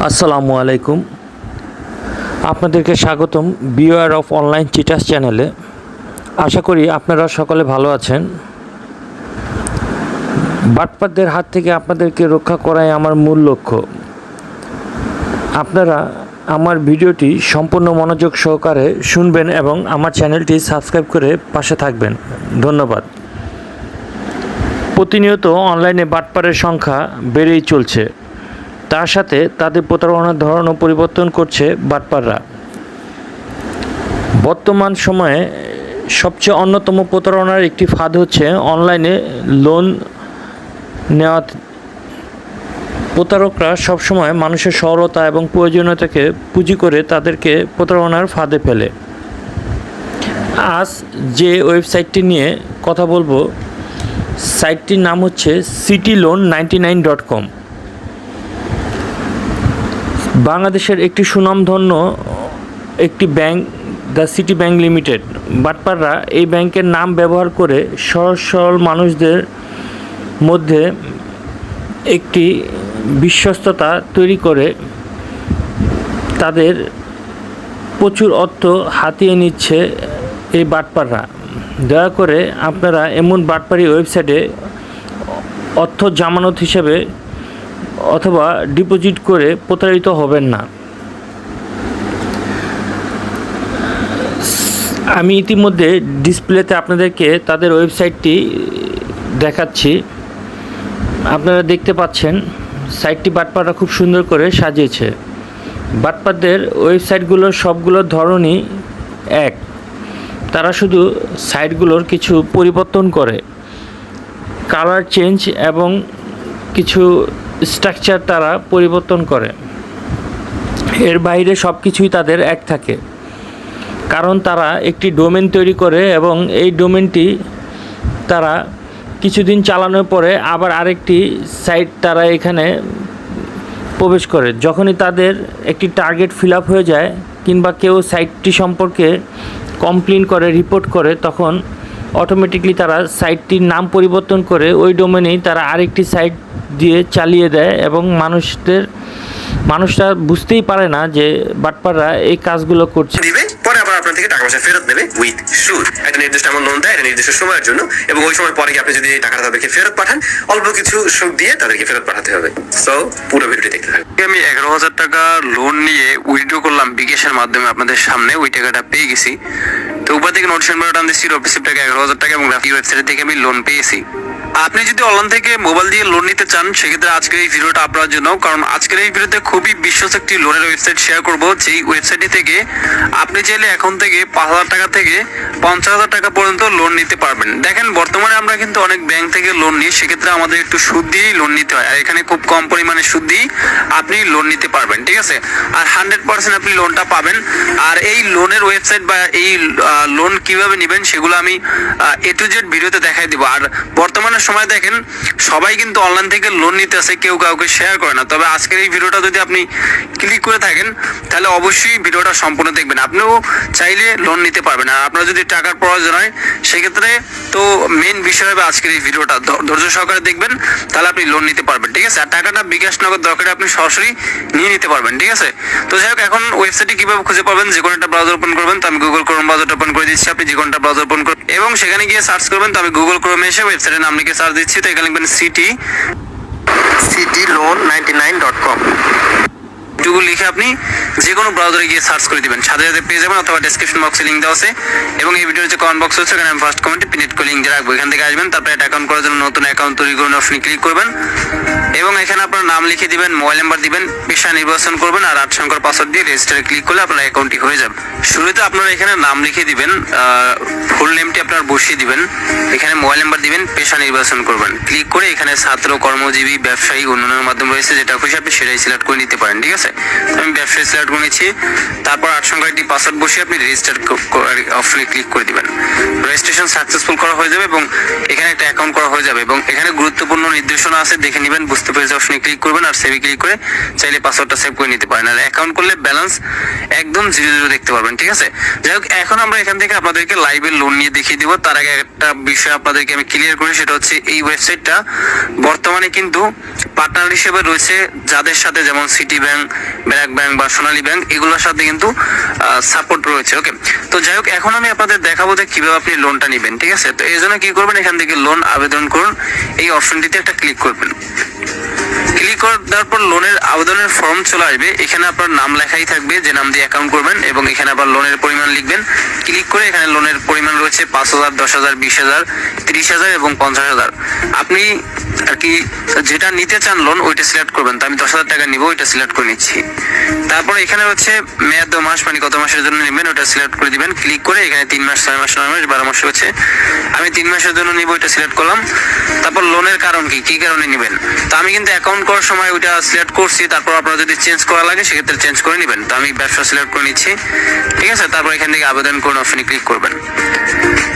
আসসালামু আলাইকুম। আপনাদেরকে স্বাগতম বিওয়ার অফ অনলাইন চিটার্স চ্যানেলে। আশা করি আপনারা সকলে ভালো আছেন। বাটপারদের হাত থেকে আপনাদেরকে রক্ষা করাই আমার মূল লক্ষ্য। আপনারা আমার ভিডিওটি সম্পূর্ণ মনোযোগ সহকারে শুনবেন এবং আমার চ্যানেলটি সাবস্ক্রাইব করে পাশে থাকবেন। ধন্যবাদ। প্রতিনিয়ত অনলাইনে বাটপারের সংখ্যা বেড়েই চলছে। তার সাথে তাদের প্রতারণার ধরনও পরিবর্তন করছে বাটপাররা। বর্তমান সময়ে সবচেয়ে অন্যতম প্রতারণার একটি ফাঁদ হচ্ছে অনলাইনে লোন নেওয়া। প্রতারকরা সবসময় মানুষের সরলতা এবং প্রয়োজনীয়তাকে পুঁজি করে তাদেরকে প্রতারণার ফাঁদে ফেলে। আজ যে ওয়েবসাইটটি নিয়ে কথা বলবো, সাইটটির নাম হচ্ছে cityloan99.com। বাংলাদেশের একটি সুনামধন্য একটি bank, the city bank limited. বাটপাররা এই ব্যাংকের নাম ব্যবহার করে সহজ সরল মানুষদের মধ্যে একটি বিশ্বস্ততা তৈরি করে তাদের প্রচুর অর্থ হাতিয়ে নিচ্ছে এই বাটপাররা। দয়া করে আপনারা এমন বাটপারি ওয়েবসাইটে অর্থ জামানত হিসেবে অথবা ডিপোজিট করে প্রতারিত হবেন না। আমি ইতিমধ্যে ডিসপ্লেতে আপনাদেরকে তাদের ওয়েবসাইটটি দেখাচ্ছি। আপনারা দেখতে পাচ্ছেন সাইটটি বাটপাররা খুব সুন্দর করে সাজিয়েছে। বাটপারদের ওয়েবসাইটগুলোর সবগুলোর ধরনই এক। তারা শুধু সাইটগুলোর কিছু পরিবর্তন করে, কালার চেঞ্জ এবং কিছু স্ট্রাকচার তারা পরিবর্তন করে। এর বাইরে সব কিছুই তাদের এক থাকে, কারণ তারা একটি ডোমেন তৈরি করে এবং এই ডোমেনটি তারা কিছুদিন চালানোর পরে আবার আরেকটি সাইট তারা এখানে প্রবেশ করে। যখনই তাদের একটি টার্গেট ফিল আপ হয়ে যায় কিংবা কেউ সাইটটি সম্পর্কে কমপ্লেন করে, রিপোর্ট করে, তখন অটোমেটিকলি তারা সাইটটির নাম পরিবর্তন করে ওই ডোমেনেই তারা আরেকটি সাইট দিয়ে চালিয়ে দেয় এবং মানুষরা বুঝতেই পারে না যে বাটপাররা এই কাজগুলো করছে। পরে আবার আপনার থেকে টাকা পয়সা ফেরত নেবে উইথ সুদ। একটা নির্দিষ্ট অ্যামাউন্ট লোন দেয় একটা নির্দিষ্ট সময়ের জন্য, এবং ওই সময় পরে আপনি যদি টাকাটা তাদেরকে ফেরত পাঠান, অল্প কিছু সুদ দিয়ে তাদেরকে ফেরত পাঠাতে হবে। সো পুরো ভিডিওটি দেখতে থাকুন। আমি 11,000 টাকা লোন নিয়ে উইথড্র করলাম বিকাশের মাধ্যমে আপনাদের সামনে। ওই টাকাটা পেয়ে গেছি। তো উপর থেকে নোটিশ নাম্বার টান দিচ্ছি, রিসিভ টাকা 11,000 টাকা, এবং ওয়েবসাইট থেকে আমি লোন পেয়েছি। আপনি যদি অনলাইন থেকে মোবাইল দিয়ে লোন নিতে চান, সেক্ষেত্রে আজকের এই ভিডিওটা আপনার জন্য। কারণ আজকের এই ভিডিওতে খুবই বিশ্বস্ত একটি লোনের ওয়েবসাইট শেয়ার করবো, যেই ওয়েবসাইটটি থেকে আপনি চাইলে এখন থেকে 5,000 টাকা থেকে 50,000 টাকা পর্যন্ত লোন নিতে পারবেন। দেখেন, বর্তমানে আমরা কিন্তু অনেক ব্যাংক থেকে লোন নিই, সেক্ষেত্রে আমাদের একটু সুদ দিয়েই লোন নিতে হয়। আর এখানে খুব কম পরিমাণে সুদ দিয়েই আপনি লোন নিতে পারবেন, ঠিক আছে? আর 100% আপনি লোনটা পাবেন। আর এই লোনের ওয়েবসাইট বা এই লোন কিভাবে নেবেন সেগুলো আমি A to Z ভিডিওতে দেখাই দিব। আর বর্তমানে সময় দেখেন, সবাই কিন্তু অনলাইন থেকে লোন নিতে আসে, কেউ কাউকে শেয়ার করে না। তবে আজকের এই ভিডিওটা যদি আপনি ক্লিক করে থাকেন, তাহলে অবশ্যই ভিডিওটা সম্পূর্ণ দেখবেন। আপনিও চাইলে লোন নিতে পারবেন। আর আপনার যদি টাকার প্রয়োজন হয়, সেক্ষেত্রে তো মেইন বিষয় হবে আজকের এই ভিডিওটা ধৈর্য সহকারে দেখবেন, তাহলে আপনি লোন নিতে পারবেন, ঠিক আছে? আর টাকাটা বিকাশ নগদ দরকারে আপনি সরাসরি নিয়ে নিতে পারবেন, ঠিক আছে? তো যাই হোক, এখন ওয়েবসাইটটি কিভাবে খুঁজে পাবেন, যে কোনো একটা ব্রাউজার ওপেন করবেন। তো আমি গুগল ক্রোম ব্রাউজার ওপেন করে দিচ্ছি, আপনি যে কোনোটা ব্রাউজার ওপেন করবেন এবং সেখানে গিয়ে সার্চ করবেন। তো আমি গুগল ক্রোমে এসে ওয়েবসাইটের নাম লিখে সার্চ দিচ্ছি। তো এখানে লিখবেন cityloan99.com। এটুকু লিখে আপনি যে কোনো ব্রাউজারে গিয়ে সার্চ করে দিবেন, সাথে সাথে পেয়ে যাবেন। অথবা ডেসক্রিপশন বক্সে লিঙ্ক দেওয়া আছে, এবং এই ভিডিওর যে কমেন্ট বক্স হচ্ছে, এখানে আমি ফার্স্ট কমেন্টে পিনেট করে লিঙ্ক দিয়ে রাখবো। এখান থেকে আসবেন, তারপরে একটা অ্যাকাউন্ট করার জন্য নতুন অ্যাকাউন্ট তৈরি করুন অপশনে ক্লিক করবেন, এবং এখানে আপনার নাম লিখে দিবেন, মোবাইল নাম্বার দিবেন, পেশা নির্বাচন করবেন, আর 8 সংখ্যার পাসওয়ার্ড দিয়ে রেজিস্টারে ক্লিক করলে আপনার অ্যাকাউন্টটি হয়ে যাবে। শুরুতে আপনারা এখানে নাম লিখে দিবেন, ফুল নেমটি আপনার বসিয়ে দিবেন, এখানে মোবাইল নাম্বার দিবেন, পেশা নির্বাচন করবেন, ক্লিক করে এখানে ছাত্র, কর্মজীবী, ব্যবসায়ী, উন্নয়নের মাধ্যম রয়েছে, যেটা খুশি আপনি সেটাই সিলেক্ট করে নিতে পারেন, ঠিক আছে? আমি ব্যবসায়ী সিলেক্ট করে নিচ্ছি। তারপর 8 সংখ্যার একটি পাসওয়ার্ড বসিয়ে আপনি রেজিস্টার অপশনে ক্লিক করে দিবেন। রেজিস্ট্রেশন সাকসেসফুল করা হয়ে যাবে এবং এখানে একটা অ্যাকাউন্ট করা হয়ে যাবে এবং এখানে গুরুত্বপূর্ণ নির্দেশনা আছে, দেখে নেবেন। বুঝতে পেরেছে অপশনে ক্লিক করবেন আর সেভে ক্লিক করে চাইলে পাসওয়ার্ডটা সেভ করে নিতে পারেন। আর অ্যাকাউন্ট করলে ব্যালেন্স একদম 0 দেখতে পারবেন, ঠিক আছে। যাই হোক, এখন আমরা এখান থেকে আপনাদেরকে লাইভে লোন নিয়ে দেখিয়ে দিব। তার আগে একটা বিষয় আপনাদেরকে আমি ক্লিয়ার করি, সেটা হচ্ছে এই ওয়েবসাইটটা বর্তমানে কিন্তু পার্টনার হিসেবে রয়েছে যাদের সাথে, যেমন সিটি ব্যাংক, ব্র্যাক ব্যাংক বা সোনালী ব্যাংক, এগুলোর সাথে কিন্তু সাপোর্ট রয়েছে। ওকে, তো যাই হোক, এখন আমি আপনাদের দেখাবো যে কিভাবে আপনি লোনটা নেবেন, ঠিক আছে। তো এই জন্য কি করবেন, এখান থেকে লোন আবেদন করুন, এই অপশনটিতে একটা ক্লিক করবেন। ক্লিক করে দেওয়ার পর লোনের আবেদনের ফর্ম চলে আসবে। এখানে আপনার নাম লেখাই থাকবে, যে নাম দিয়ে অ্যাকাউন্ট করবেন, এবং এখানে আবার লোনের পরিমাণ লিখবেন। ক্লিক করে এখানে লোনের পরিমাণ রয়েছে 5,000, 10,000, 20,000, 30,000 এবং 50,000। আপনি আর কি যেটা নিতে চান লোন ওইটা সিলেক্ট করবেন। তো আমি 10,000 টাকা নিব, ওইটা সিলেক্ট করে নিচ্ছি। তারপর এখানে হচ্ছে মেয়াদ মাস, মানে কত মাসের জন্য নেবেন ওটা সিলেক্ট করে দিবেন। ক্লিক করে এখানে 3 মাস, 6 মাস, 9 মাস, 12 মাস হচ্ছে, আমি 3 মাসের জন্য নিব, ওইটা সিলেক্ট করলাম। তারপর লোনের কারণ কি কারণে নেবেন, তো আমি কিন্তু অ্যাকাউন্ট করার সময় ওইটা সিলেক্ট করছি। তারপর আপনারা যদি চেঞ্জ করা লাগে সেক্ষেত্রে চেঞ্জ করে নেবেন। তো আমি ব্যবসা সিলেক্ট করে নিচ্ছি, ঠিক আছে। তারপর এখান থেকে আবেদন করুন অপশনে ক্লিক করবেন।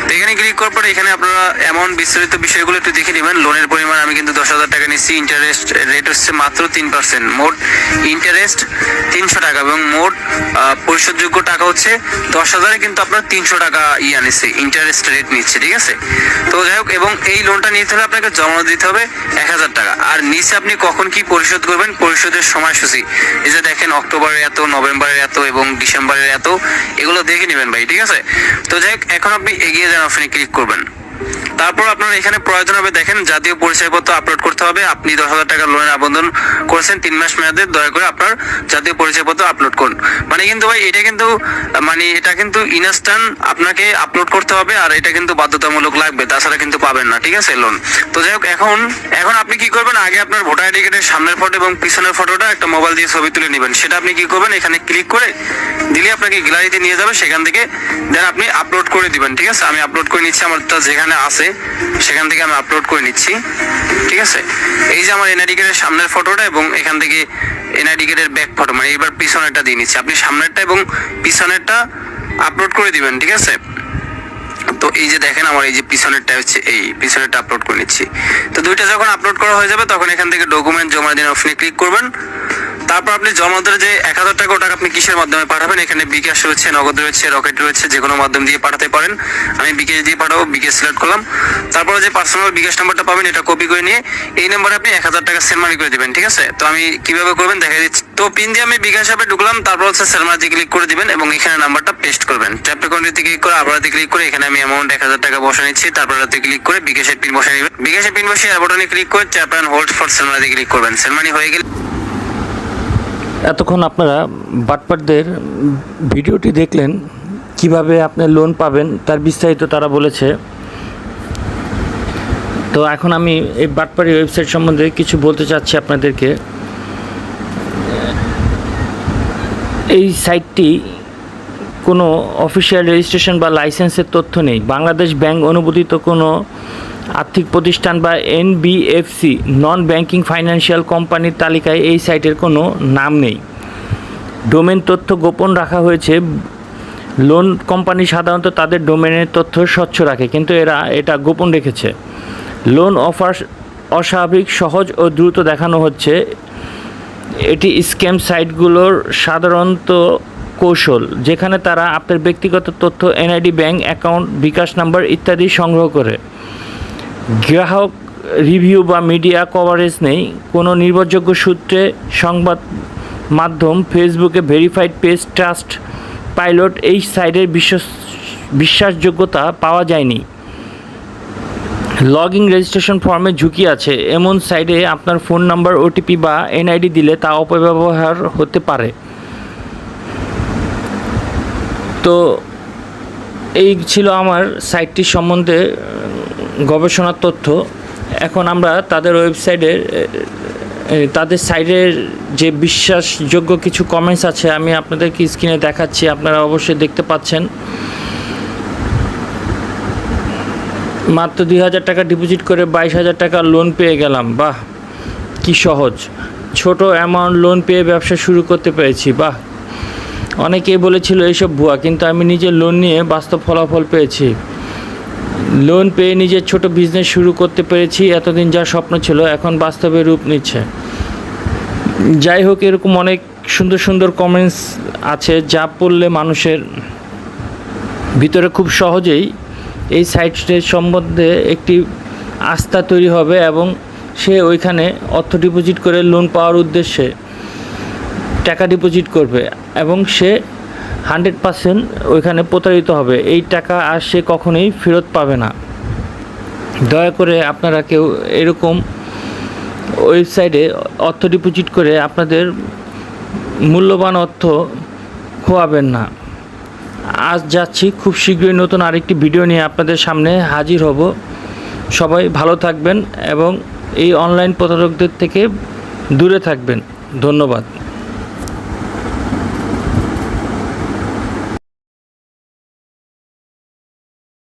তো এখানে ক্লিক করার পরে এখানে আপনারা অ্যামাউন্ট বিস্তারিত বিষয়গুলো একটু দেখে নেবেন। লোনের পরিমাণ আমি কিন্তু 10,000 টাকা নিচ্ছি। ইন্টারেস্ট রেট হচ্ছে মাত্র 3%। মোট ইন্টারেস্ট 300 টাকা এবং মোট পরিশোধযোগ্য টাকা হচ্ছে 10,000, কিন্তু আপনার 300 টাকা নিচ্ছে, ইন্টারেস্ট রেট নিচ্ছে, ঠিক আছে। তো যাই হোক, এবং এই লোনটা নিতে হলে আপনাকে জমা দিতে হবে 1,000 টাকা। আর নিচে আপনি কখন কি পরিশোধ করবেন, পরিশোধের সময়সূচি এই যে দেখেন, অক্টোবরের এত, নভেম্বরের এত এবং ডিসেম্বরের এত, এগুলো দেখে নেবেন ভাই, ঠিক আছে। তো যাই হোক, এখন আপনি এগিয়ে যান অপশনে ক্লিক করবেন। তারপর আপনার এখানে প্রয়োজন হবে, দেখেন, জাতীয় পরিচয়পত্র আপলোড করতে হবে। আপনি 10,000 টাকা লোনের আবেদন করেছেন 3 মাস মেয়াদে, দয়া করে আপনার জাতীয় পরিচয়পত্র আপলোড করুন। মানে কিন্তু ভাই এটা কিন্তু ইনস্ট্যান্ট আপনাকে আপলোড করতে হবে, আর এটা কিন্তু বাধ্যতামূলক লাগবে, তাছাড়া কিন্তু পাবেন না, ঠিক আছে, লোন। তো যাই হোক, এখন আপনি কি করবেন, আগে আপনার ভোটার আইডি কার্ডের সামনের ফটো এবং পিছনের ফটোটা একটা মোবাইল দিয়ে ছবি তুলে নেবেন। সেটা আপনি কি করবেন, এখানে ক্লিক করে দিলে আপনাকে গ্যালারিতে নিয়ে যাবে, সেখান থেকে দেন আপনি আপলোড করে দিবেন, ঠিক আছে। আমি আপলোড করে নিচ্ছি, আমারটা যেখানে আছে সেখান থেকে আমি আপলোড করে নিচ্ছি, ঠিক আছে। এই যে আমার এনআইডি কার্ডের সামনের ফটোটা এবং এখান থেকে এনআইডি কার্ডের ব্যাক ফটো, মানে এবার পিছনেরটা দিয়ে নিচ্ছি। আপনি সামনেরটা এবং পিছনেরটা আপলোড করে দিবেন, ঠিক আছে। তো এই যে দেখেন, আমার এই যে পিছনেরটা হচ্ছে, এই পিছনেরটা আপলোড করে নিচ্ছি। তো দুইটা যখন আপলোড করা হয়ে যাবে তখন এখান থেকে ডকুমেন্ট জমা দিন অপশনে ক্লিক করবেন। তারপর আপনি জমা দেওয়ার যে 1,000 টাকা, ওটা আপনি কিসের মাধ্যমে পাঠাবেন, এখানে বিকাশ রয়েছে, নগদ রয়েছে, রকেট রয়েছে, যে কোনো মাধ্যম দিয়ে পাঠাতে পারেন। আমি বিকাশ দিয়ে পাঠাবো, বিকাশ সিলেক্ট করলাম। তারপরে যে পার্সোনাল বিকাশ নাম্বারটা পাবেন এটা কপি করে নিয়ে এই নাম্বারে আপনি 1,000 টাকা সেন্ড মানি করে দিবেন, ঠিক আছে। তো আমি কিভাবে করবেন দেখা দিচ্ছি। তো পিন দিয়ে আমি বিকাশ অ্যাপে ঢুকলাম, তারপর হচ্ছে সেন্ড মানিতে ক্লিক করে দিবেন এবং এখানে নাম্বারটা পেস্ট করবেন। ট্যাপ অ্যাকাউন্টে ক্লিক করে আবার ক্লিক করে এখানে আমি অ্যামাউন্ট 1,000 টাকা বসে নিচ্ছি। তারপর ক্লিক করে বিকাশের পিন বসে নেবেন। বিকাশের পিন বসিয়ে আর বাটনে ক্লিক করে tap and hold for send মানিতে ক্লিক করবেন। সেন্ড মানি হয়ে গেলে এতক্ষণ আপনারা বাটপারদের ভিডিওটি দেখলেন, কিভাবে আপনি লোন পাবেন তার বিস্তারিত তারা বলেছে। তো এখন আমি এই বাটপারি ওয়েবসাইট সম্বন্ধে কিছু বলতে চাচ্ছি আপনাদেরকে। এই সাইটটি কোনো অফিসিয়াল রেজিস্ট্রেশন বা লাইসেন্সের তথ্য নেই। বাংলাদেশ ব্যাংক অনুমোদিত কোনো আর্থিক প্রতিষ্ঠান বা এনবিএফসি, নন ব্যাংকিং ফাইন্যান্সিয়াল কোম্পানির তালিকায় এই সাইটের কোনো নাম নেই। ডোমেন তথ্য গোপন রাখা হয়েছে। লোন কোম্পানি সাধারণত তাদের ডোমেনের তথ্য স্বচ্ছ রাখে, কিন্তু এরা এটা গোপন রেখেছে। লোন অফার অস্বাভাবিক সহজ ও দ্রুত দেখানো হচ্ছে। এটি স্ক্যাম সাইটগুলোর সাধারণত কৌশল, যেখানে তারা আপনার ব্যক্তিগত তথ্য, এনআইডি, ব্যাংক অ্যাকাউন্ট, বিকাশ নাম্বার ইত্যাদি সংগ্রহ করে। গ্রাহক রিভিউ বা মিডিয়া কভারেজ নেই। কোনো নির্ভরযোগ্য সূত্রে সংবাদ মাধ্যম, ফেসবুকে ভেরিফাইড পেজ, ট্রাস্ট পাইলট, এই সাইটের বিশ্বাসযোগ্যতা পাওয়া যায়নি। লগ ইন রেজিস্ট্রেশন ফর্মে ঝুঁকি আছে। এমন সাইটে আপনার ফোন নাম্বার, ওটিপি বা এনআইডি দিলে তা অপব্যবহার হতে পারে। তো এই ছিল আমার সাইটটির সম্বন্ধে গবেষণার তথ্য। এখন আমরা তাদের ওয়েবসাইটের, তাদের সাইটের যে বিশ্বাসযোগ্য কিছু কমেন্টস আছে আমি আপনাদেরকে স্ক্রিনে দেখাচ্ছি, আপনারা অবশ্যই দেখতে পাচ্ছেন। মাত্র 2,000 টাকা ডিপোজিট করে 22,000 টাকা লোন পেয়ে গেলাম, বাহ কি সহজ। ছোট অ্যামাউন্ট লোন পেয়ে ব্যবসা শুরু করতে পেরেছি। বাহ, অনেকেই বলেছিল এইসব ভুয়া, কিন্তু আমি নিজে লোন নিয়ে বাস্তব ফলাফল পেয়েছি। লোন পেয়ে নিজের ছোট বিজনেস শুরু করতে পেরেছি। এতদিন যা স্বপ্ন ছিল এখন বাস্তবে রূপ নিচ্ছে। যাই হোক, এরকম অনেক সুন্দর সুন্দর কমেন্টস আছে যা পড়লে মানুষের ভিতরে খুব সহজেই এই সাইটের সম্বন্ধে একটি আস্থা তৈরি হবে এবং সে ওইখানে অর্থ ডিপোজিট করে লোন পাওয়ার উদ্দেশ্যে টাকা ডিপোজিট করবে এবং সে 100% ওইখানে প্রতারিত হবে। এই টাকা আর সে কখনোই ফেরত পাবে না। দয়া করে আপনারা কেউ এরকম ওয়েবসাইটে অর্থ ডিপোজিট করে আপনাদের মূল্যবান অর্থ খোয়াবেন না। আজ যাচ্ছি, খুব শীঘ্রই নতুন আরেকটি ভিডিও নিয়ে আপনাদের সামনে হাজির হব। সবাই ভালো থাকবেন এবং এই অনলাইন প্রতারকদের থেকে দূরে থাকবেন। ধন্যবাদ।